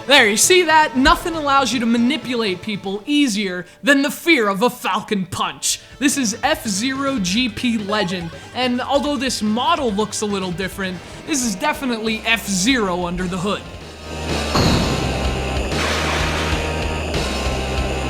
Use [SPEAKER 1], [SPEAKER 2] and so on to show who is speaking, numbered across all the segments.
[SPEAKER 1] There, you see that? Nothing allows you to manipulate people easier than the fear of a Falcon punch. This is F-Zero GP Legend, and although this model looks a little different, this is definitely F-Zero under the hood.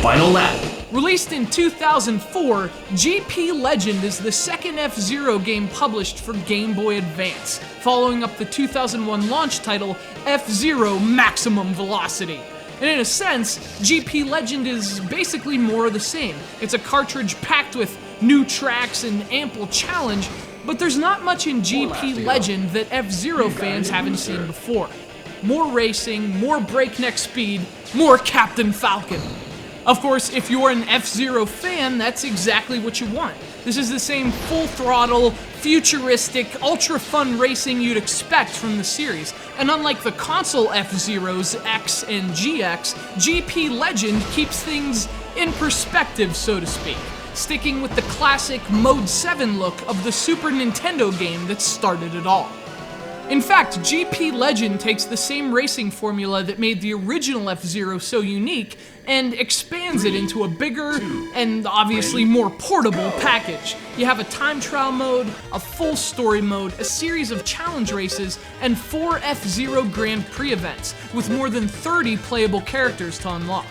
[SPEAKER 2] Final lap.
[SPEAKER 1] Released in 2004, GP Legend is the second F-Zero game published for Game Boy Advance, following up the 2001 launch title F-Zero Maximum Velocity. And in a sense, GP Legend is basically more of the same. It's a cartridge packed with new tracks and ample challenge, but there's not much in GP Legend that F-Zero fans haven't seen before. More racing, more breakneck speed, more Captain Falcon. Of course, if you're an F-Zero fan, that's exactly what you want. This is the same full-throttle, futuristic, ultra-fun racing you'd expect from the series. And unlike the console F-Zeros X and GX, GP Legend keeps things in perspective, so to speak, sticking with the classic Mode 7 look of the Super Nintendo game that started it all. In fact, GP Legend takes the same racing formula that made the original F-Zero so unique and expands it into a bigger and obviously more portable package. You have a time trial mode, a full story mode, a series of challenge races, and 4 F-Zero Grand Prix events, with more than 30 playable characters to unlock.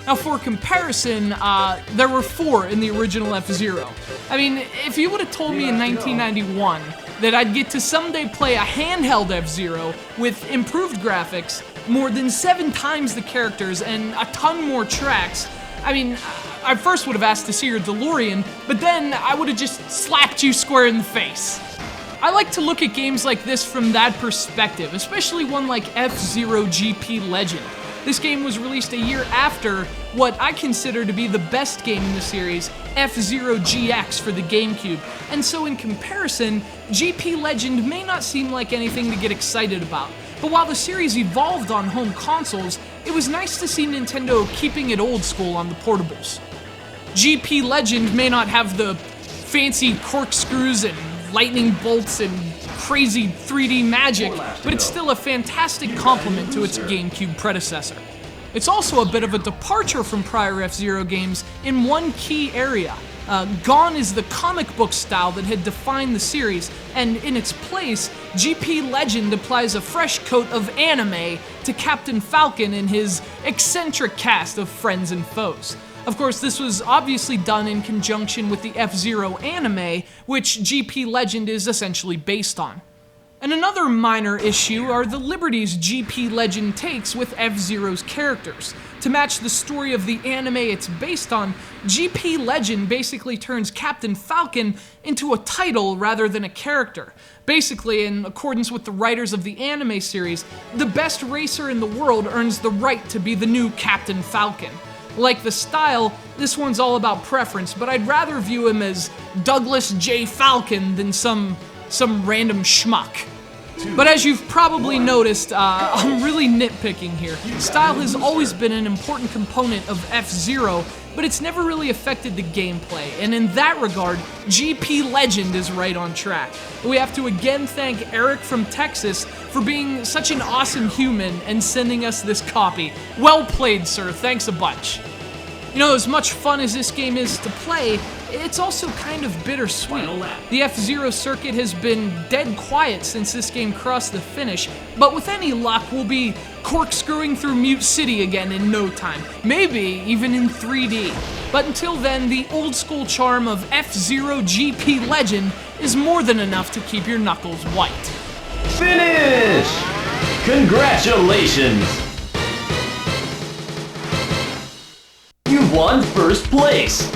[SPEAKER 1] Now for comparison, there were 4 in the original F-Zero. I mean, if you would have told me in 1991 that I'd get to someday play a handheld F-Zero with improved graphics, more than 7 times the characters, and a ton more tracks, I mean, I first would have asked to see your DeLorean, but then I would have just slapped you square in the face. I like to look at games like this from that perspective, especially one like F-Zero GP Legend. This game was released a year after what I consider to be the best game in the series, F-Zero GX for the GameCube, and so in comparison, GP Legend may not seem like anything to get excited about. But while the series evolved on home consoles, it was nice to see Nintendo keeping it old school on the portables. GP Legend may not have the fancy corkscrews and lightning bolts and crazy 3D magic, but it's still a fantastic complement to its GameCube predecessor. It's also a bit of a departure from prior F-Zero games in one key area. Gone is the comic book style that had defined the series, and in its place, GP Legend applies a fresh coat of anime to Captain Falcon and his eccentric cast of friends and foes. Of course, this was obviously done in conjunction with the F-Zero anime, which GP Legend is essentially based on. And another minor issue are the liberties GP Legend takes with F-Zero's characters. To match the story of the anime it's based on, GP Legend basically turns Captain Falcon into a title rather than a character. Basically, in accordance with the writers of the anime series, the best racer in the world earns the right to be the new Captain Falcon. Like the style, this one's all about preference, but I'd rather view him as Douglas J. Falcon than some random schmuck. But as you've probably noticed, I'm really nitpicking here. Style has always been an important component of F-Zero, but it's never really affected the gameplay, and in that regard, GP Legend is right on track. We have to again thank Eric from Texas for being such an awesome human and sending us this copy. Well played, sir. Thanks a bunch. You know, as much fun as this game is to play, it's also kind of bittersweet. The F-Zero circuit has been dead quiet since this game crossed the finish, but with any luck, we'll be corkscrewing through Mute City again in no time, maybe even in 3D. But until then, the old school charm of F-Zero GP Legend is more than enough to keep your knuckles white.
[SPEAKER 2] Finish! Congratulations! You won first place!